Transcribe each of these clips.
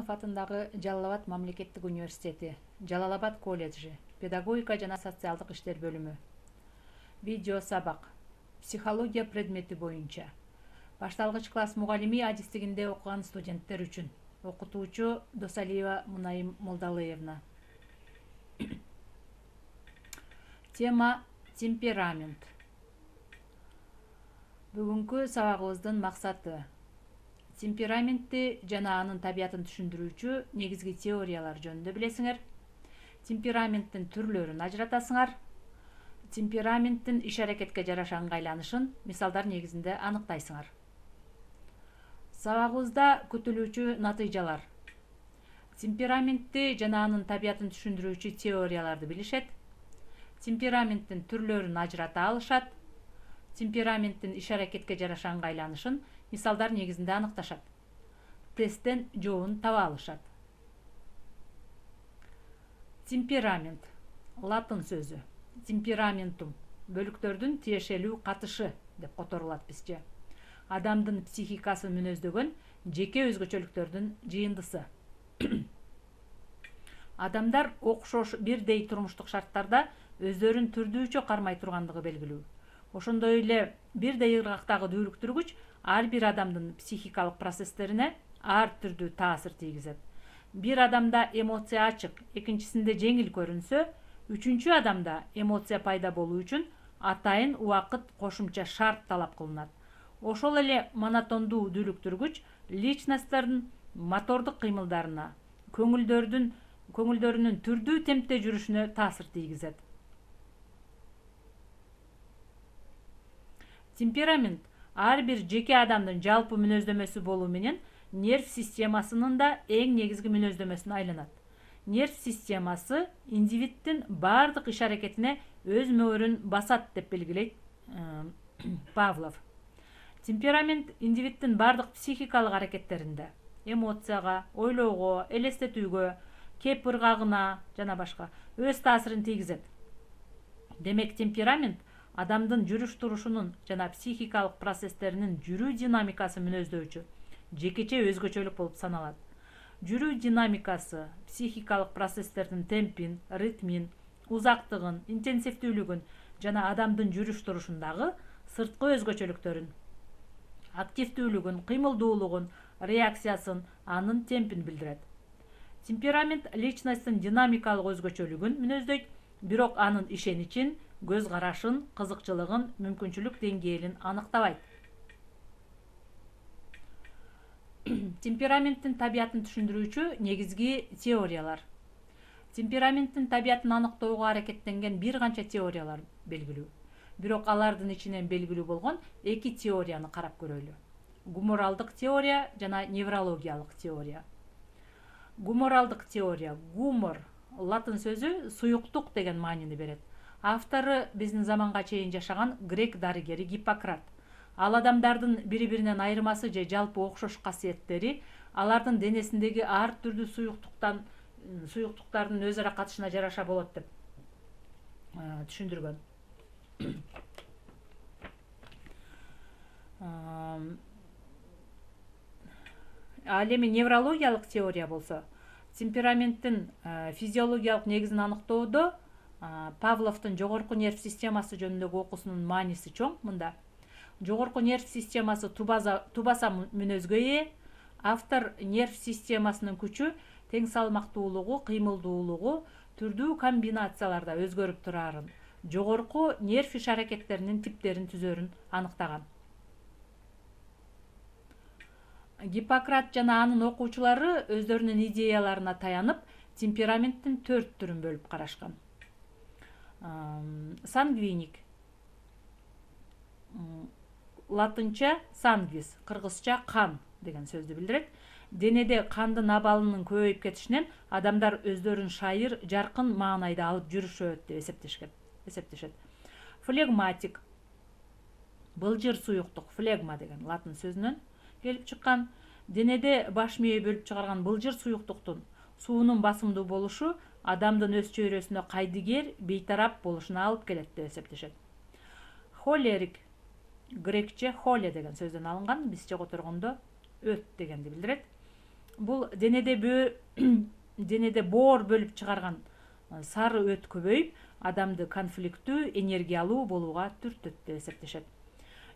Абдрахманов атындагы Жалал Абад мамлекеттик университети, Жалал Абад колледжи, педагогика жана социалдык иштер бөлүмү. Видео сабак. Психология предмети боюнча. Башталгыч класс мугалими адистигинде окуган студенттер үчүн. Окутуучу Досалиева Мунайым Молдалыевна. Тема темперамент. Бүгүнкү сабагыбыздын максаты темпераментти жана анын табиятын түшүндүрүүчү негизги теориялар жөнүндө билесиңер. Темпераменттин түрлөрүн ажыратасыңар. Темпераменттин иш-аракетке жараша ыңгайланышын мисалдар негизинде аныктайсыңар. Сабагыбызда күтүлүүчү натыйжалар. Темпераментти жана анын табиятын түшүндүрүүчү теорияларды билишет. Темпераменттин түрлөрүн ажырата алышат. Темпераменттин иш-аракетке жараша ыңгайланышын мисалдар негизинде аныкташат. Тесттен жообун таба алышат. Темперамент. Латын сөзү. Темпераментум. Бөлүктөрдүн тиешелүү катышы деп которулат бизче. Адамдын психикасын мүнөздөгөн жеке өзгөчөлүктөрдүн жыйындысы. Адамдар окшош бирдей турмуштук шарттарда өздөрүн түрдүүчө кармай тургандыгы белгилүү. Ошондой эле бирдей ыргактагы дүүлүктүргүч ар бир адамдын психикалык процесстерине ар түрдүү таасир тийгизет. Бир адамда эмоция ачык, экинчисинде жеңил көрүнсө, үчүнчү адамда эмоция пайда болуу үчүн атайын убакыт кошумча шарт талап кылынат. Ошол эле монотондуу дүүлүктүргүч личносттордун мотордук кыймылдарына, көңүлдөрүнүн түрдүү темпте жүрүшүнө таасир тийгизет. Темперамент ар бир жеке адамдын жалпы мүнөздөмөсү болуу менен нерв системасынын да эң негизги мүнөздөмөсүнө айланат. Нерв системасы индивиддин бардык иш-аракетине өз мөөрүн басат деп белгилейт Павлов. Темперамент индивиддин бардык психикалык аракеттеринде, эмоцияга, ойлоого, элестетүүгө, кеп ыргагына жана башка өз таасирин тийгизет. Демек, темперамент адамдын жүрүш-турушунун жана психикалык процесстеринин жүрүү динамикасын мүнөздөүчү жекече өзгөчөлүк болуп саналат. Жүрүү динамикасы психикалык процесстердин темпин, ритмин, узактыгын, интенсивдүүлүгүн жана адамдын жүрүш-турушундагы сырткы өзгөчөлүктөрүн, активдүүлүгүн, кыймылдуулугун, реакциясын, анын темпин билдирет. Темперамент личносттун динамикалык өзгөчөлүгүн мүнөздөйт, бирок анын ишеничин, көз карашын, кызыкчылыгын, мүмкүнчүлүк деңгээлин аныктабайт. Темпераменттин табиятын түшүндүрүүчү негизги теориялар. Темпераменттин табиятын аныктоого аракеттенген бир канча теориялар белгилүү. Бирок алардын ичинен белгилүү болгон эки теорияны карап көрөлү. Гуморалдык теория жана неврологиялык теория. Гуморалдык теория. Гумор латын сөзү суюктук деген маанини берет. Автору биздин заманга чейин жашаган грек дарыгери Гиппократ. Ал адамдардын бири-биринен айырмасы же жалпы окшош касиеттери алардын денесиндеги ар түрдүү суюктуктардын өз ара катышына жараша болот деп түшүндүргөн. Ал эми неврологиялык теория болсо, темпераменттин физиологиялык негизин аныктоодо Павловдун жогорку нерв системасы жөнүндөгү окуусунун мааниси чоң. Мында жогорку нерв системасы тубаса мүнөзгө ээ. Автор нерв системасынын күчү, тең салмактуулугу, кыймылдуулугу түрдүү комбинацияларда өзгөрүп турарын, жогорку нерв иш-аракеттеринин типтерин түзөрүн аныктаган. Гиппократ жана анын окуучулары өздөрүнүн идеяларына таянып, темпераменттин 4 түрүн бөлүп карашкан. Сангвиник, латынча сангвис, кыргызча кан деген сөздү билдирет. Денеде кандын абалынын көбөйүп кетишинен адамдар өздөрүн шайыр, жаркын маанайда алып жүрүшөт деп эсептешет. Флегматик, былжыр суюктук, флегма деген латын сөзүнөн келип чыккан. Денеде баш мээ бөлүп чыгарган былжыр суюктуктун суунун басымдуу болушу адамдын өз чөйрөсүнө кайдыгер, бейтарап болушуна алып келет деп эсептешет. Холерик, грекче холе деген сөздөн алынган, бизче которгондо өт дегенди билдирет. бул денеде боор бөлүп чыгарган сары өт көбөйүп адамды конфликттүү, энергиялуу болууга түртөт деп эсептешет.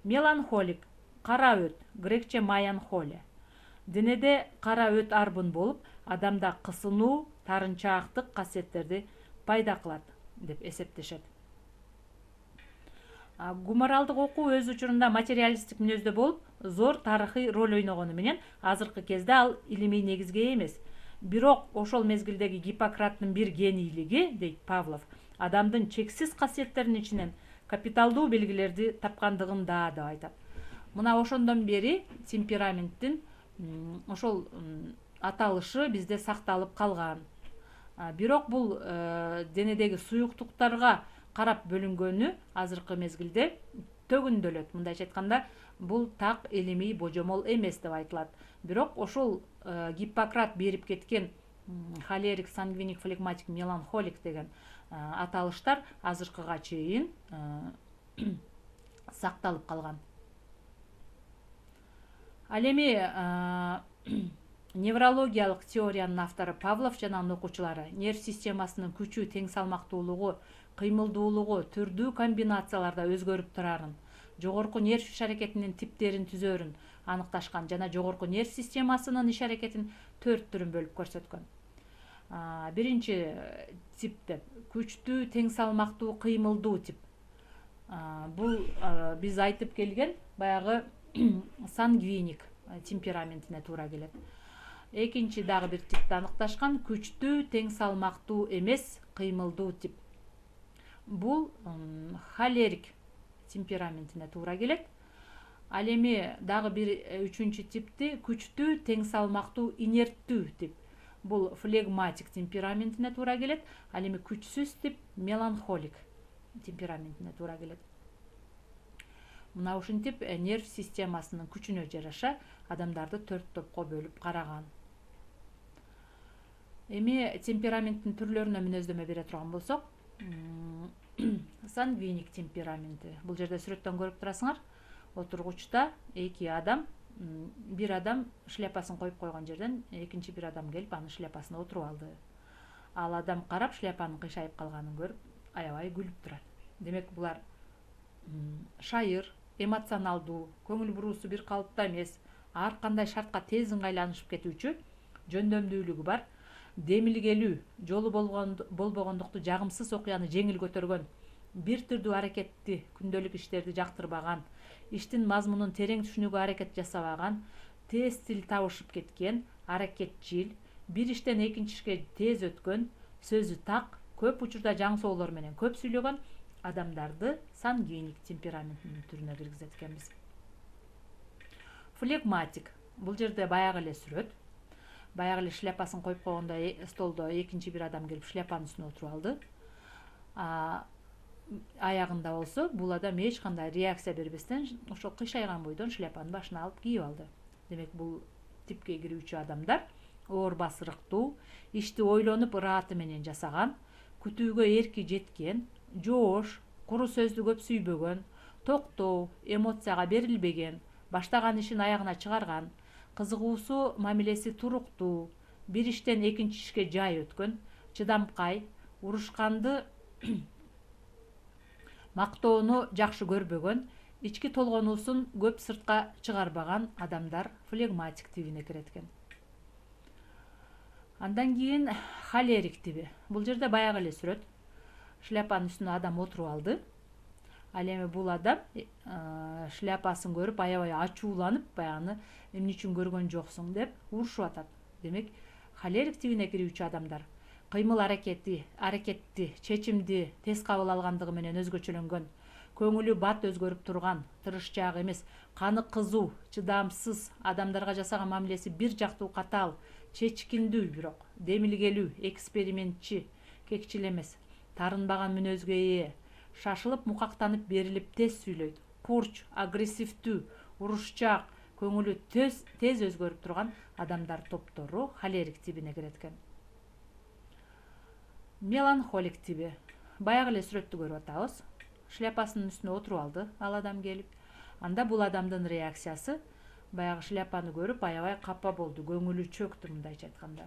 Меланхолик кара өт, грекче маянхолия. Денеде кара өт арбын болуп, адамда кысынуу, тарынчаактык касиеттерди пайда кылат деп эсептешет. Гуморалдык окуу өз учурунда материалисттик мүнөздө болуп, зор тарыхый роль ойногону менен азыркы кезде ал илимий негизге эмес. Бирок ошол мезгилдеги Гиппократтын бир генийлиги, дейт Павлов, адамдын чексиз касиеттеринин ичинен капиталдуу белгилерди тапкандыгын да деп айтат. Мына ошондон бери темпераменттин ошол аталышы бизде сакталып калган. Бирок бул денедеги суюктуктарга карап бөлүнгөнү азыркы мезгилде төгүндөлөт. Мындайча айтканда, бул так илимий божомол эмес деп айтылат. Бирок ошол Гиппократ берип кеткен холерик, сангвиник, флегматик, меланхолик деген аталыштар азыркыга чейин сакталып калган. Ал эми неврологиялык теориянын автору Павлов жана анын окуучулары нерв системасынын күчү, тең салмактуулугу, кыймылдуулугу түрдүү комбинацияларда өзгөрүп турарын, жогорку нерв иш аракетинин типтерин түзөрүн аныкташкан жана жогорку нерв системасынын иш аракетин 4 түрүн бөлүп көрсөткөн. Биринчи тип деп күчтүү, тең салмактуу, кыймылдуу тип. Бул биз айтып келген баягы сангвиник темпераментине туура келет. Экинчи дагы бир типти аныкташкан күчтүү, тең салмактуу эмес, кыймылдуу тип. Бул холерик темпераментине туура келет. Ал эми дагы бир үчүнчү типти күчтүү, тең салмактуу, инерттүү тип. Бул флегматик темпераментине туура келет. Ал эми күчсүз тип меланхолик темпераментине туура келет. Мына ушинтип нерв системасынын күчүнө жараша адамдарды 4 топко бөлүп караган. Эми темпераменттин түрлөрүнө мүнөздөмө бере турган болсок, сангвиник темпераменти. Бул жерде сүрөттөн көрүп турасыңар. Отургучта эки адам, бир адам шляпасын коюп койгон жерден экинчи бир адам келип анын шляпасына отуруп алды. Ал адам карап шляпанын кыйшайып калганын көрүп, аябай күлүп турат. Демек булар шайыр, эмоционалдуу, көңүл буруусу бир калыпта эмес, ар кандай шартка тез ыңгайланышып кетүүчү, жөндөмдүүлүгү бар, демилгелүү, жолу болбогондукту, жагымсыз окуяны жеңил көтөргөн, бир түрдүү аракетти, күндөлүк иштерди жактырбаган, иштин мазмунун терең түшүнүүгө аракет жасабаган, тез тил табышып кеткен, аракетчил, бир иштен экинчи ишке тез өткөн, сөзү так, көп учурда жаңы соолор менен көп сүйлөгөн адамдарды сангвиник темпераментинин түрүнө киргизет экенбиз. Флегматик. Бул жерде баягы эле сүрөт. Баягы эле шляпасын коюп койгондо столдо экинчи бир адам келип шляпанын үстүнө отуруп алды. Аягында болсо бул адам эч кандай реакция бербестен ошол кыйшайган бойдон шляпанын башына алып кийип алды. Демек бул типке кирүүчү адамдар оор басырыктуу, ишти ойлонуп ырааты менен жасаган, күтүүгө эрки жеткен, жоош, куру сөздү көп сүйбөгөн, токтоо, эмоцияга берилбеген, баштаган ишин аягына чыгарган, кызыгуусу, мамилеси туруктуу, бир иштен экинчи ишке жай өткөн, чыдамкай, урушканды мактоону жакшы көрбөгөн, ички толгонуусун көп сыртка чыгарбаган адамдар флегматик тибине кирет экен. Андан кийин холерик тиби. Бул жерде баягы эле сүрөт. Шляпанын үстүнө адам отуруп алды. Ал эми бул адам шляпасын көрүп аябай ачууланып, баягы эмне үчүн көргөн жоксуң деп урушуп атат. Демек, холерик тибине кирүүчү адамдар кыймыл аракетти, чечимди тез кабыл алгандыгы менен өзгөчөлөнгөн, көңүлү бат өзгөрүп турган, тырышчаак эмес, каны кызуу, чыдамсыз, адамдарга жасаган мамилеси бир жактуу, катаал, чечкиндүү, бирок демилгелүү, экспериментчи, кекчил эмес, тарынбаган мүнөзгө ээ, шашылып мукактанып берилип тез сүйлөйт, курч, агрессивдүү, урушчаак, көңүлү тез өзгөрүп турган адамдар топтору холерик тибине кирет экен. Меланхолик тиби. Баягы эле сүрөттү көрүп атабыз. Шляпасынын үстүнө отуруп алды ал адам келип. Анда бул адамдын реакциясы Баягы шляпаны көрүп аябай капа болду, көңүлү чөктү, мындайча айтканда.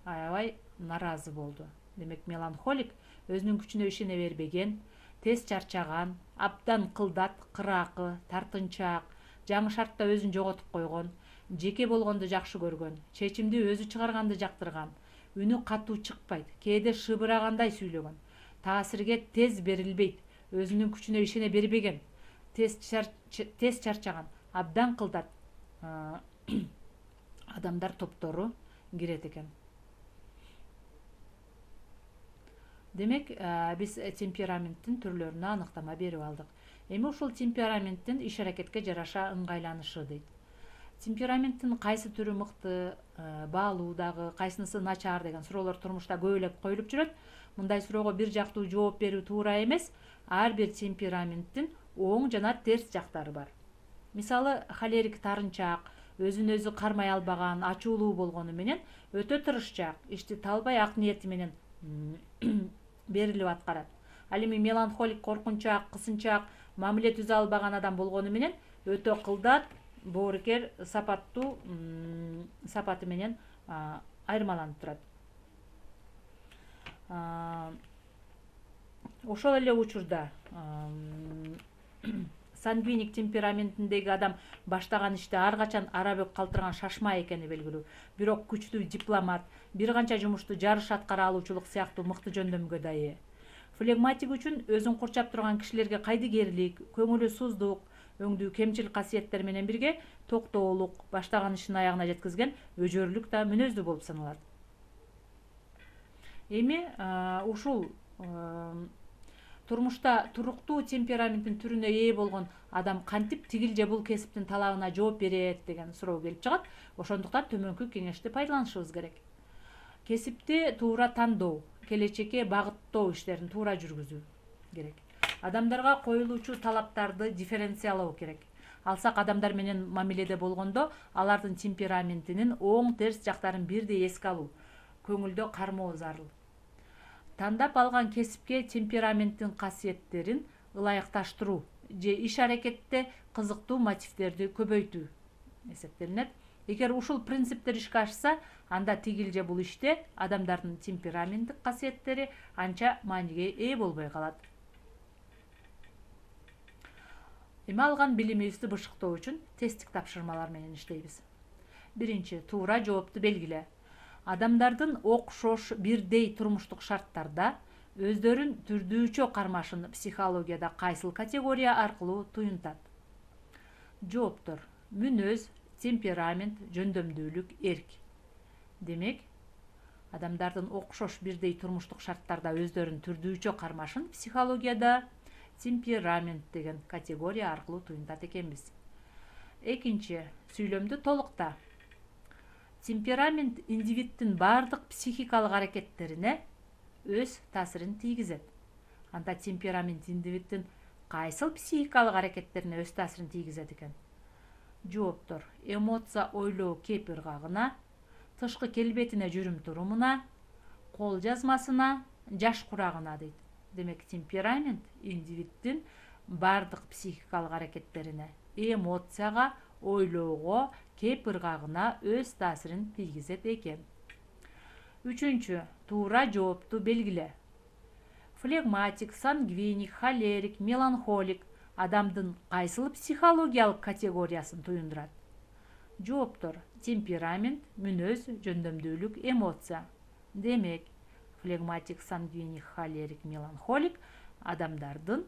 Аябай наразы болду. Демек меланхолик өзүнүн күчүнө ишене бербеген, тез чарчаган, абдан кылдат, кыракы, тартынчаак, жаңы шартта өзүн жоготуп койгон, жеке болгонду жакшы көргөн, чечимди өзү чыгарганды жактырган, үнү катуу чыкпайт, кээде шыбырагандай сүйлөгөн, таасирге тез берилбейт, өзүнүн күчүнө ишене бербеген, тез чарчаган, абдан кылдат адамдар топтору кирет экен. Демек, биз темпераменттин түрлөрүнө аныктама берип алдык. Эми ушул темпераменттин иш аракетке жараша ыңгайланышы дейт. Темпераменттин кайсы түрү мыкты, баалуу дагы, кайсынысы начар деген суроолор турмушта көп эле коюлуп жүрөт. Мындай суроого бир жактуу жооп берүү туура эмес. Ар бир темпераменттин оң жана терс жактары бар. Мисалы, холерик тарынчаак, өзүн өзү кармай албаган, ачуулуу болгону менен өтө тырышчаак, ишти талбай ак ниети менен берилип аткарат. Ал эми меланхолик коркунчаак, кысынчаак, мамиле түзө албаган адам болгону менен өтө кылдат, боорукер, сапаттуу сапаты менен айырмаланып турат. Ошол эле учурда сангвиник темпераментиндеги адам баштаган иште ар качан арабөк калтырган шашма экени белгилүү. Бирок күчтүү дипломат, бир канча жумушту жарыш аткара алуучулук сыяктуу мыкты жөндөмгө да ээ. Флегматик үчүн өзүн курчап турган кишилерге кайдыгерлик, көңүлү суздук, өңдүү кемчил касиеттер менен бирге токтоолук, баштаган ишин аягына жеткизген өжөрлүк да мүнөздүү болуп саналат. Эми ушул турмушта туруктуу темпераменттин түрүнө ээ болгон адам кантип тигил же бул кесиптин талабына жооп берет деген суроо келип чыгат. Ошондуктан төмөнкү кеңешти пайдаланышыбыз керек. Кесипти туура тандоо, келечекке багыттоо иштерин туура жүргүзүү керек. Адамдарга коюлуучу талаптарды дифференциялоо керек. Алсак адамдар менен мамиледе болгондо алардын темпераментинин оң терс жактарын бирдей эске алуу, көңүлдө кармоо зарыл. Тандап алган кесипке темпераменттин касиеттерин ылайыкташтыруу же иш аракетте кызыктуу мотивдерди көбөйтүү эсептелинет. Эгер ушул принциптер ишке ашса, анда тигил же бул иште адамдардын темпераменттик касиеттери анча мааниге ээ болбой калат. Эми алган билимибизди бышыктоо үчүн тесттик тапшырмалар менен иштейбиз. Биринчи, туура жоопту белгиле. Адамдардын окшош бирдей турмуштук шарттарда өздөрүн түрдүүчө кармашын психологияда кайсыл категория аркылуу туюнтат? Жооптор: мүнөз, темперамент, жөндөмдүүлүк, эрк. Демек, адамдардын окшош бирдей турмуштук шарттарда өздөрүн түрдүүчө кармашын психологияда темперамент деген категория аркылуу туюнтат экенбиз. Экинчи, сүйлөмдү толукта. Темперамент индивиддин бардык психикалык аракеттерине өз таасирин тийгизет. Анда темперамент индивиддин кайсыл психикалык аракеттерине өз таасирин тийгизет экен? Жооптор: эмоция ойлоо кеп ыргагына, тышкы келбетине, жүрүм турумуна, кол жазмасына, жаш курагына дейт. Демек, темперамент индивиддин бардык психикалык аракеттерине, эмоцияга, ойлоого, кеп ыргагына өз таасирин тийгизет экен. Үчүнчү, туура жоопту белгиле. Флегматик, сангвиник, холерик, меланхолик адамдын кайсыл психологиялык категориясын туюндурат? Жооптор: темперамент, мүнөз, жөндөмдүүлүк, эмоция. Демек, флегматик, сангвиник, холерик, меланхолик адамдардын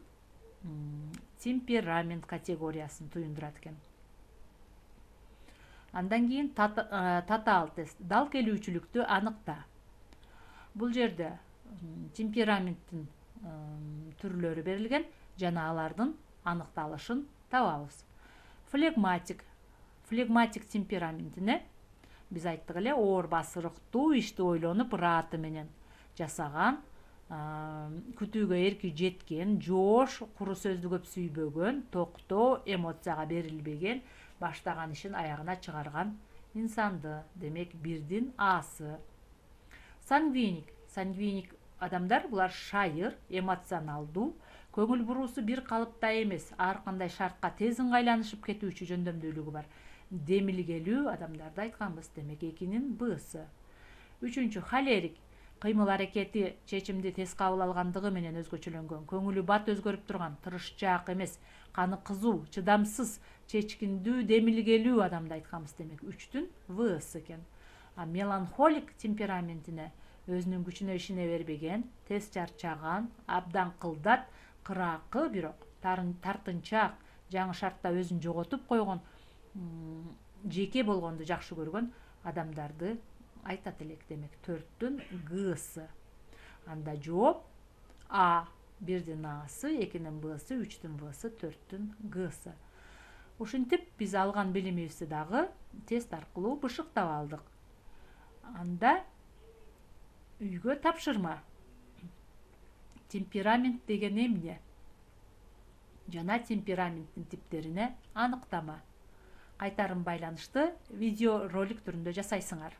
темперамент категориясын туюндурат экен. Андан кийин татаал тест, дал келүүчүлүктү аныкта. Бул жерде темпераменттин түрлөрү берилген жана алардын аныкталышын табабыз. Флегматик темпераментине биз айттык эле, оор басырыктуу ишти ойлонуп ырааты менен жасаган, күтүүгө эрки жеткен, жоош, куру сөздү көп сүйбөгөн, токтоо, эмоцияга берилбеген, баштаган ишин аягына чыгарган инсанды. Демек, бирдин Асы. Сангвиник адамдар булар шайыр, эмоционалдуу, көңүл буруусу бир калыпта эмес, ар кандай шартка тез ыңгайланышып кетүүчү жөндөмдүүлүгү бар. Демилгелүү адамдарда айтканбыз, демек 2-нин Б'сы. 3-чү холерик, кыймыл аракети чечимди тез кабыл алгандыгы менен өзгөчөлөнгөн, көңүлү бат өзгөрүп турган, тырышчаак эмес, каны кызуу, чыдамсыз, чечкиндүү, демилгелүү адамды айтканбыз, демек 3-түн В'сы экен. А меланхолик темпераментине өзүнүн күчүнө ишене бербеген, тез чарчаган, абдан кылдат, кыраакы, бирок тартынчаак, жаңы шартта өзүн жоготуп койгон, жеке болгонду жакшы көргөн адамдарды айтат элек, демек 4-түн Г'сы. Анда жооп А, 1-дин A'сы, 2-нин Б'сы, 3-түн В'сы, 4-түн Г'сы. Ушинтип биз алган билимибизди дагы тест аркылуу бышыктап алдык. Анда үйгө тапшырма. Темперамент деген эмне? Жана темпераменттин типтерине аныктама. Кайтарым байланышты видео ролик түрүндө жасайсыңар.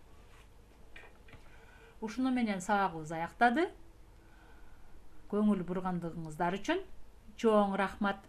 Ушуну менен сабагыбыз аяктады. Көңүл бургандыгыңыздар үчүн чоң рахмат.